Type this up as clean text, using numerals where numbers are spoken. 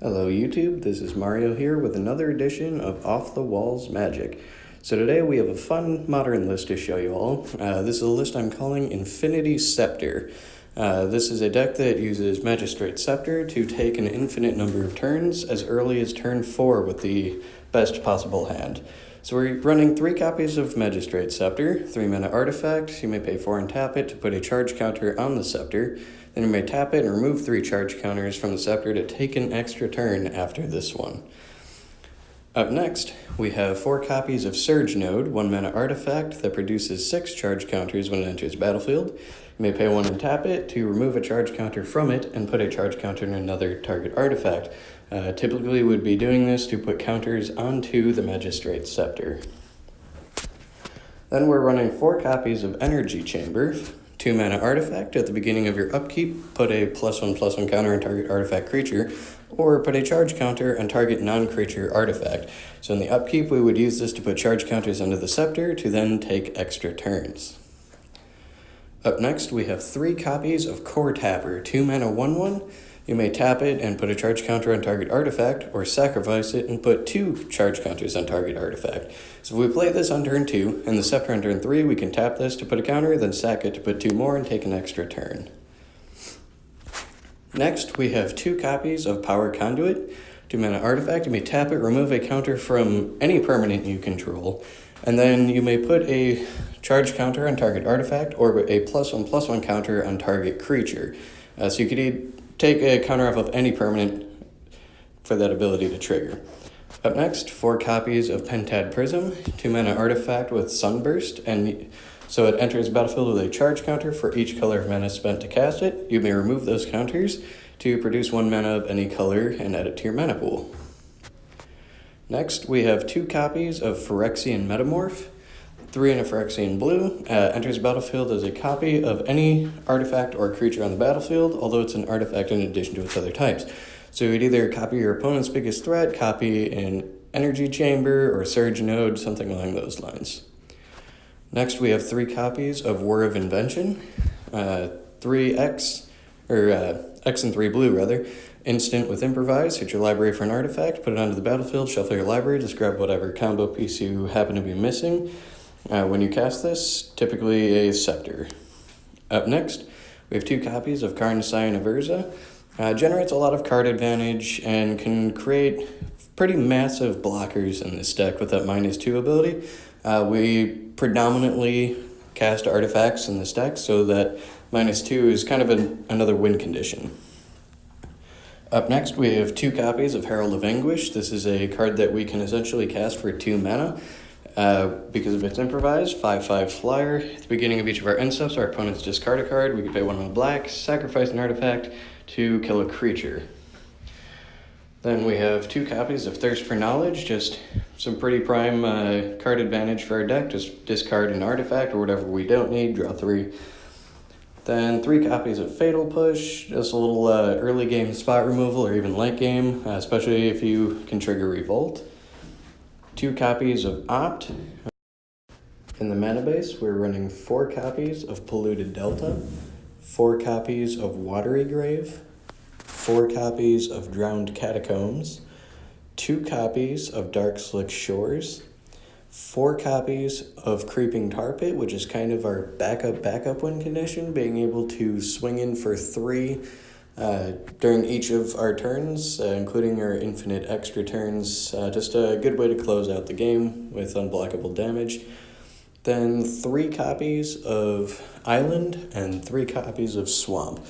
Hello YouTube, this is Mario here with another edition of Off the Walls Magic. So today we have a fun modern list to show you all. This is a list I'm calling Infinity Scepter. This is a deck that uses Magistrate Scepter to take an infinite number of turns as early as turn 4 with the best possible hand. So we're running 3 copies of Magistrate Scepter, 3 mana artifact. You may pay 4 and tap it to put a charge counter on the Scepter. Then you may tap it and remove 3 charge counters from the Scepter to take an extra turn after this one. Up next, we have 4 copies of Surge Node, 1 mana artifact that produces 6 charge counters when it enters battlefield. You may pay 1 and tap it to remove a charge counter from it and put a charge counter in another target artifact. Typically would be doing this to put counters onto the Magistrate Scepter. Then we're running 4 copies of Energy Chamber, 2 mana artifact. At the beginning of your upkeep, put a +1/+1 counter on target artifact creature, or put a charge counter on target non-creature artifact. So in the upkeep, we would use this to put charge counters onto the Scepter to then take extra turns. Up next, we have 3 copies of Coretapper, 2 mana 1/1. You may tap it and put a charge counter on target artifact, or sacrifice it and put 2 charge counters on target artifact. So if we play this on turn 2, and the Scepter on turn 3, we can tap this to put a counter, then sack it to put 2 more and take an extra turn. Next, we have 2 copies of Power Conduit, 2 mana artifact. You may tap it, remove a counter from any permanent you control, and then you may put a charge counter on target artifact, or a +1/+1 counter on target creature. So you could take a counter off of any permanent for that ability to trigger. Up next, 4 copies of Pentad Prism, 2 mana artifact with Sunburst, and so it enters battlefield with a charge counter for each color of mana spent to cast it. You may remove those counters to produce 1 mana of any color and add it to your mana pool. Next, we have 2 copies of Phyrexian Metamorph, 3 in a Phyrexian blue, enters battlefield as a copy of any artifact or creature on the battlefield, although it's an artifact in addition to its other types. So you'd either copy your opponent's biggest threat, copy an Energy Chamber, or Surge Node, something along those lines. Next, we have 3 copies of War of Invention, 3X, or X and 3 blue, rather. Instant with Improvise, hit your library for an artifact, put it onto the battlefield, shuffle your library, just grab whatever combo piece you happen to be missing. When you cast this, typically a Scepter. Up next, we have 2 copies of Karn, Scion of Urza. Generates a lot of card advantage and can create pretty massive blockers in this deck with that -2 ability. We predominantly cast artifacts in this deck, so that -2 is kind of another win condition. Up next, we have 2 copies of Herald of Anguish. This is a card that we can essentially cast for 2 mana. Because of its Improvise, 5/5 flyer. At the beginning of each of our end steps, our opponents discard a card. We can pay 1 on black, sacrifice an artifact to kill a creature. Then we have 2 copies of Thirst for Knowledge, just some pretty prime card advantage for our deck. Just discard an artifact or whatever we don't need, draw 3. Then 3 copies of Fatal Push, just a little early game spot removal or even late game, especially if you can trigger Revolt. 2 copies of Opt. In the mana base, we're running 4 copies of Polluted Delta, 4 copies of Watery Grave, 4 copies of Drowned Catacombs, 2 copies of Dark Slick Shores, 4 copies of Creeping Tar Pit, which is kind of our backup win condition, being able to swing in for 3 during each of our turns, including our infinite extra turns. Just a good way to close out the game with unblockable damage. Then 3 copies of Island and 3 copies of Swamp.